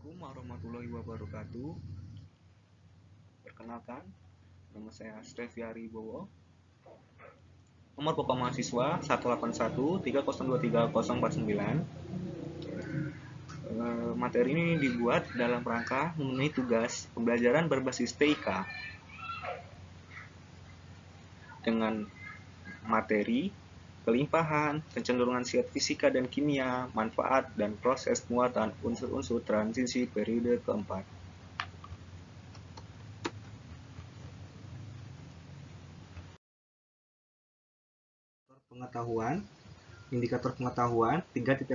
Assalamualaikum warahmatullahi wabarakatuh. Perkenalkan, nama saya Steviari Bowo. Nomor pokok mahasiswa 18130230049. Materi ini dibuat dalam rangka memenuhi tugas pembelajaran berbasis TIK dengan materi kelimpahan, kecenderungan sifat fisika dan kimia, manfaat, dan proses penguatan unsur-unsur transisi periode keempat. Indikator pengetahuan 3.8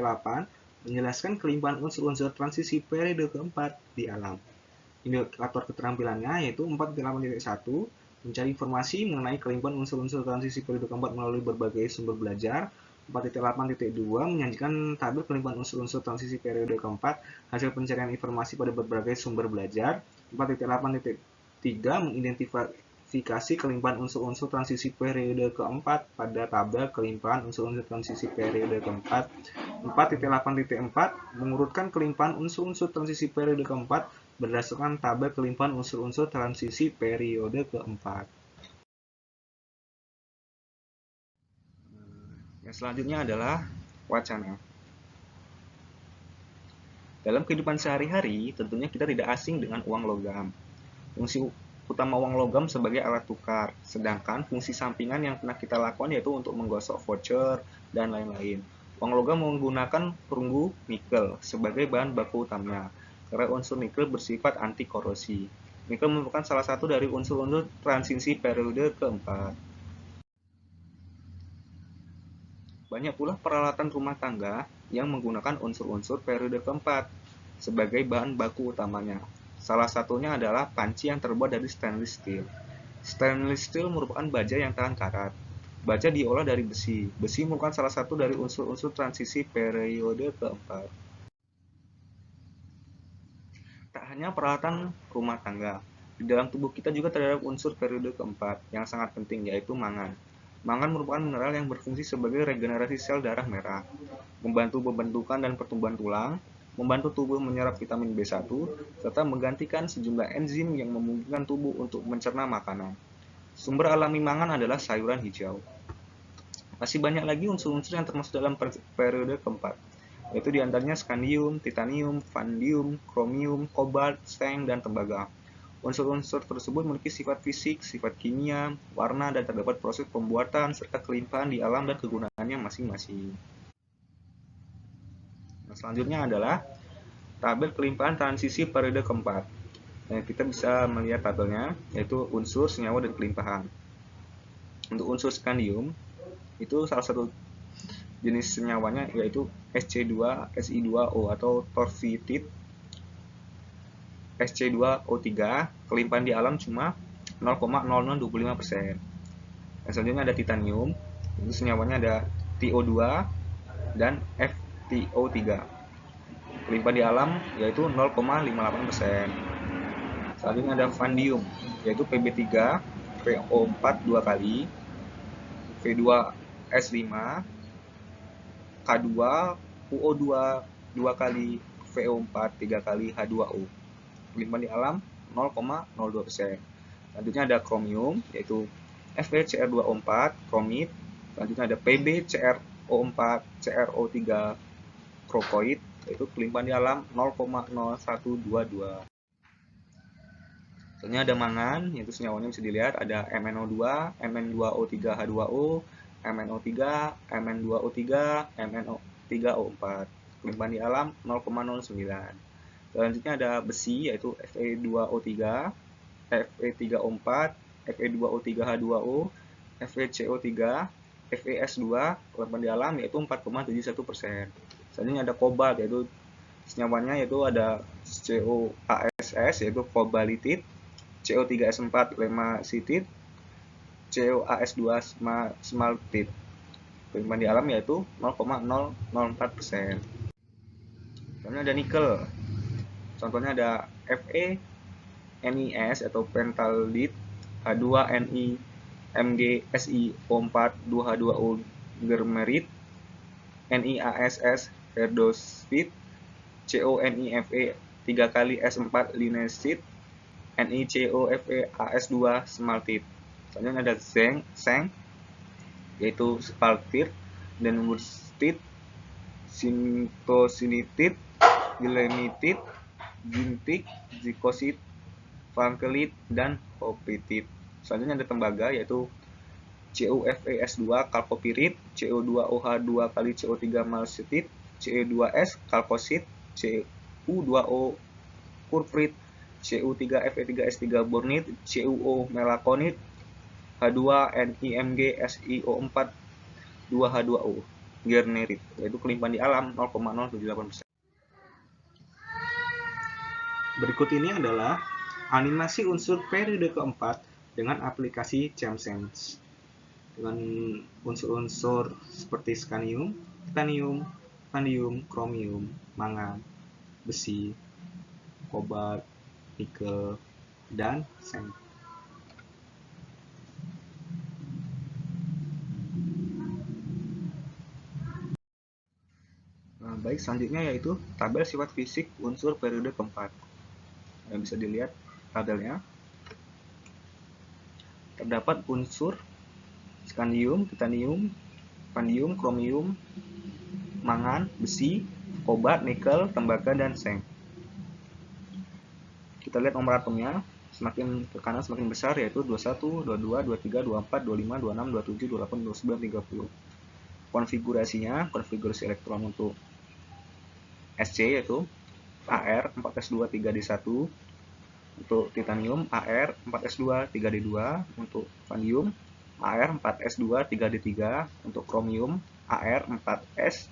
menjelaskan kelimpahan unsur-unsur transisi periode keempat di alam. Indikator keterampilannya yaitu 4.8.1 mencari informasi mengenai kelimpahan unsur-unsur transisi periode keempat melalui berbagai sumber belajar. 4.8.2 menyajikan tabel kelimpahan unsur-unsur transisi periode keempat hasil pencarian informasi pada berbagai sumber belajar. 4.8.3 mengidentifikasi kelimpahan unsur-unsur transisi periode keempat pada tabel kelimpahan unsur-unsur transisi periode keempat. 4.8.4 mengurutkan kelimpahan unsur-unsur transisi periode keempat berdasarkan tabel kelimpahan unsur-unsur transisi periode keempat. Yang selanjutnya adalah wacana. Dalam kehidupan sehari-hari, tentunya kita tidak asing dengan uang logam. Fungsi utama uang logam sebagai alat tukar, sedangkan fungsi sampingan yang pernah kita lakukan yaitu untuk menggosok voucher dan lain-lain. Uang logam menggunakan perunggu nikel sebagai bahan baku utamanya, karena unsur nikel bersifat anti korosi. Nikel merupakan salah satu dari unsur-unsur transisi periode keempat. Banyak pula peralatan rumah tangga yang menggunakan unsur-unsur periode keempat sebagai bahan baku utamanya. Salah satunya adalah panci yang terbuat dari stainless steel. Stainless steel merupakan baja yang tahan karat. Baja diolah dari besi. Besi merupakan salah satu dari unsur-unsur transisi periode keempat. Tak hanya peralatan rumah tangga, di dalam tubuh kita juga terdapat unsur periode keempat yang sangat penting, yaitu mangan. Mangan merupakan mineral yang berfungsi sebagai regenerasi sel darah merah, membantu pembentukan dan pertumbuhan tulang, membantu tubuh menyerap vitamin B1, serta menggantikan sejumlah enzim yang memungkinkan tubuh untuk mencerna makanan. Sumber alami mangan adalah sayuran hijau. Masih banyak lagi unsur-unsur yang termasuk dalam periode keempat, yaitu diantaranya skandium, titanium, vanadium, kromium, kobalt, seng, dan tembaga. Unsur-unsur tersebut memiliki sifat fisik, sifat kimia, warna, dan terdapat proses pembuatan serta kelimpahan di alam dan kegunaannya masing-masing. Nah, selanjutnya adalah tabel kelimpahan transisi periode keempat. Nah, kita bisa melihat tabelnya, yaitu unsur, senyawa, dan kelimpahan. Untuk unsur skandium, itu salah satu jenis senyawanya yaitu Sc2, Si2O atau torvitit. Sc2O3, kelimpahan di alam cuma 0,0025%. Yang selanjutnya ada titanium, itu senyawanya ada TO2 dan FTO3. Kelimpahan di alam yaitu 0,58%. Selanjutnya ada vanadium, yaitu Pb3, VO4 2 kali, V2S5, K2, UO2 2 kali, VO4 3 kali, H2O. Kelimpahan di alam 0,02%. Selanjutnya ada kromium, yaitu FeCr2O4, kromit. Selanjutnya ada PbCrO4, CrO3, krokoid, yaitu kelimpahan di alam 0,0122. Selanjutnya ada mangan, yaitu senyawanya bisa dilihat ada MnO2, Mn2O3H2O, MnO3, Mn2O3, MnO3O4. Kelimpahan di alam 0,09. Selanjutnya ada besi, yaitu Fe2O3, Fe3O4, Fe2O3H2O, FeCO3, FeS2, kelimpahan di alam yaitu 4,71%. Selanjutnya ada kobalt, yaitu senyawanya yaitu ada COASS, yaitu kobalitit, CO3S4 lemasitit, COAS2 smaltit. Kelimpahan di alam yaitu 0,004%. Selanjutnya ada nikel. Contohnya ada FeNiS atau pentaldit, H2Ni MgSiO4 2H2O germerit, NiASS verdosfit, CONiFe 3 kali S4 linesit, NiCOFeAS2 smaltit. Selanjutnya ada seng, yaitu spaltit, dan wurtstit, sintosinitit, gilenitit, gintik, zikosit, frankelit, dan hopitit. Selanjutnya ada tembaga, yaitu CuFeS2 kalkopirit, CO2OH2 kali CO3 malsitit, Ce2S kalkosit, Cu2O kurprit, Cu3Fe3S3 bornit, CuO melakonit, H2NiMgSiO4 2H2O gernerit, yaitu kelimpahan di alam 0,078%. Berikut ini adalah animasi unsur periode keempat dengan aplikasi ChemSense. Dengan unsur-unsur seperti skanium, titanium, vanadium, kromium, mangan, besi, kobalt, nikel, dan seng. Baik, selanjutnya yaitu tabel sifat fisik unsur periode keempat. Yang bisa dilihat tabelnya. Terdapat unsur skandium, titanium, vanadium, kromium, mangan, besi, kobalt, nikel, tembaga, dan seng. Kita lihat nomor atomnya, semakin ke kanan semakin besar, yaitu 21, 22, 23, 24, 25, 26, 27, 28, 29, 30. Konfigurasinya, konfigurasi elektron untuk Sc yaitu Ar 4s2 3d1, untuk titanium Ar 4s2 3d2, untuk vanadium Ar 4s2 3d3, untuk kromium Ar 4s1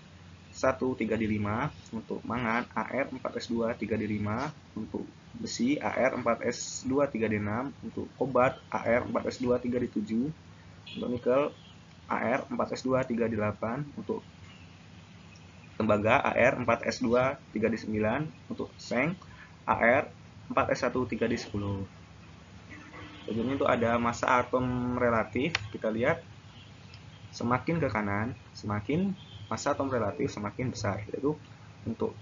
3d5, untuk mangan Ar 4s2 3d5, untuk besi Ar 4s2 3d6, untuk kobalt Ar 4s2 3d7, untuk nikel Ar 4s2 3d8, untuk tembaga Ar 4s2 3d9, untuk seng Ar 4s1 3d10. Selanjutnya itu ada massa atom relatif. Kita lihat semakin ke kanan, semakin massa atom relatif semakin besar, yaitu untuk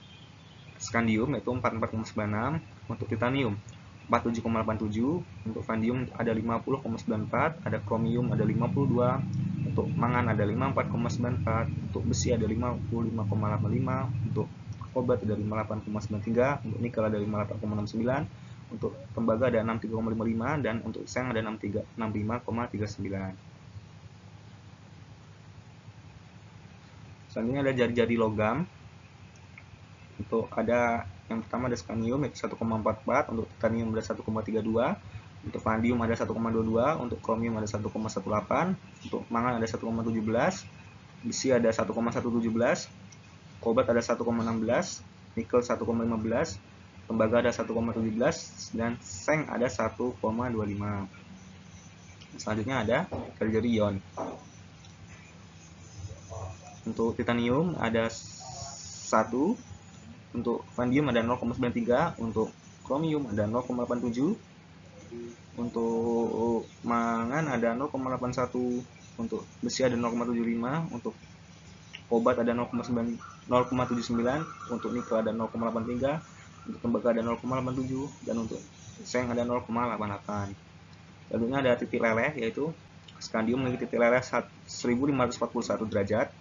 skandium yaitu 44,96, untuk titanium 47,87, untuk vanadium ada 50,94, ada kromium ada 52, untuk mangan ada 54,94, untuk besi ada 55,85, untuk kobalt ada 58,93, untuk nikel ada 58,69, untuk tembaga ada 63,55, dan untuk seng ada 65,39. Selanjutnya ada jari-jari logam. Untuk ada yang pertama ada skandium yaitu 1,44, untuk titanium ada 1,32, untuk vanadium ada 1,22, untuk kromium ada 1,18, untuk mangan ada 1,17, besi ada 1,117, kobalt ada 1,16, nikel 1,15, tembaga ada 1,17, dan seng ada 1,25. Selanjutnya ada jari-jari ion. Untuk titanium ada 1, untuk vanadium ada 0,93, untuk kromium ada 0,87, untuk mangan ada 0,81, untuk besi ada 0,75, untuk kobalt ada 0,79, untuk nikel ada 0,83, untuk tembaga ada 0,87, dan untuk seng ada 0,88. Selanjutnya ada titik leleh, yaitu skandium memiliki titik leleh 1541 derajat,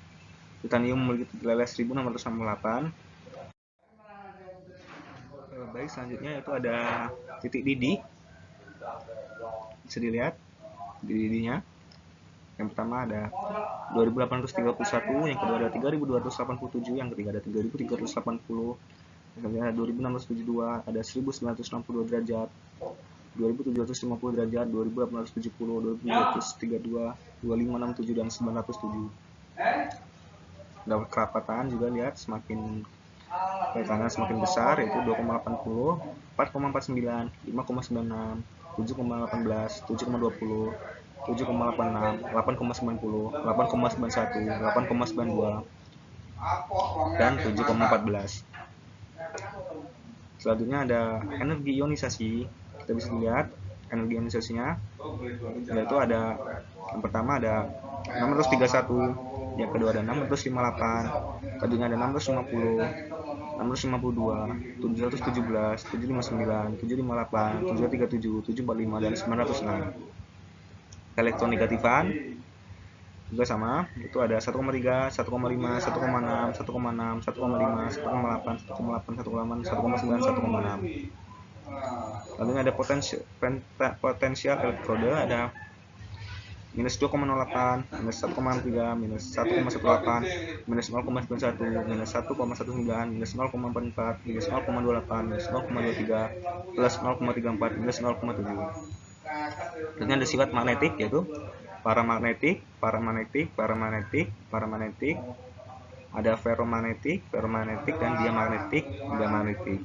titanium memiliki titik leleh 1668. Baik, selanjutnya yaitu ada titik didih. Bisa dilihat titik didihnya. Yang pertama ada 2831, yang kedua ada 3287, yang ketiga ada 3380, yang ada 2672, ada 1962 derajat, 2750 derajat, 2870, 2932, 2567, dan 907. Dapat kerapatan juga lihat semakin ke kanan semakin besar, yaitu 2,80, 4,49, 5,96, 7,18, 7,20, 7,86, 8,90, 8,91, 8,92, dan 7,14. Selanjutnya ada energi ionisasi. Kita bisa lihat energi ionisasinya, yaitu ada yang pertama ada 631, yang kedua ada 658, selanjutnya ada 650, 652, 717, 759, 758, 737, 745, dan 906. Elektron negatifan juga sama, itu ada 1,3, 1,5, 1,6, 1,6, 1,5, 1,8, 1,8, 1,8, 1,9, 1,6. Lalu ada potensial elektroda, ada minus 2,08, minus 1,3, minus 1,18, minus 0,91, minus 1,19, minus 0,44, minus 0,28, minus 0,23, plus 0,34, minus 0,7. Dan ada sifat magnetik, yaitu paramagnetik, paramagnetik, paramagnetik, paramagnetik, ada ferromagnetik, ferromagnetik, dan diamagnetik, diamagnetik.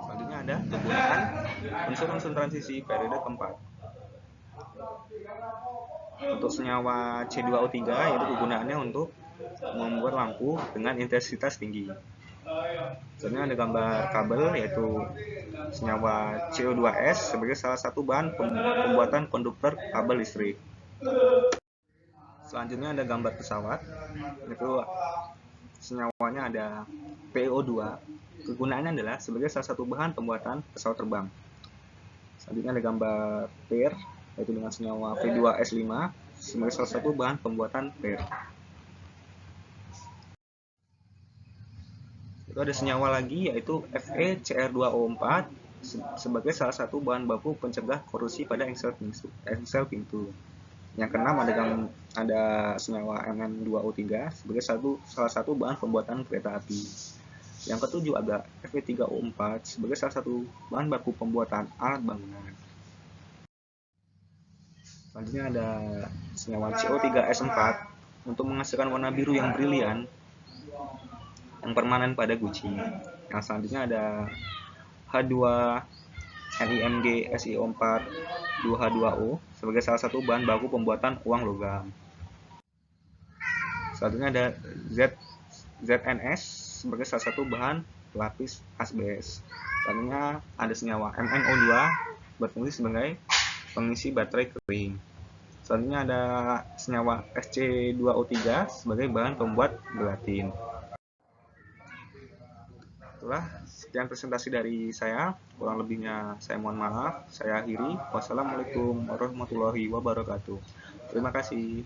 Selanjutnya ada kegunaan unsur-unsur transisi periode keempat. Untuk senyawa C2O3, yaitu kegunaannya untuk membuat lampu dengan intensitas tinggi. Selanjutnya ada gambar kabel, yaitu senyawa CO2S sebagai salah satu bahan pembuatan konduktor kabel listrik. Selanjutnya ada gambar pesawat, yaitu senyawanya ada PO2. Kegunaannya adalah sebagai salah satu bahan pembuatan pesawat terbang. Selanjutnya ada gambar per, yaitu dengan senyawa P2S5 sebagai salah satu bahan pembuatan per. Itu ada senyawa lagi, yaitu FeCr2O4 sebagai salah satu bahan baku pencegah korosi pada engsel pintu. Yang keenam ada senyawa Mn2O3 sebagai salah satu bahan pembuatan kereta api. Yang ketujuh ada Fe3O4 sebagai salah satu bahan baku pembuatan alat bangunan. Selanjutnya ada senyawa CO3S4 untuk menghasilkan warna biru yang brilian yang permanen pada guci. Yang selanjutnya ada H2NIMG SiO4 2H2O sebagai salah satu bahan baku pembuatan uang logam. Selanjutnya ada ZNS sebagai salah satu bahan pelapis asbes. Selanjutnya ada senyawa MnO2 berfungsi sebagai pengisi baterai kering. Selanjutnya ada senyawa Sc2O3 sebagai bahan pembuat gelatin. Itulah sekian presentasi dari saya. Kurang lebihnya saya mohon maaf. Saya akhiri. Wassalamualaikum warahmatullahi wabarakatuh. Terima kasih.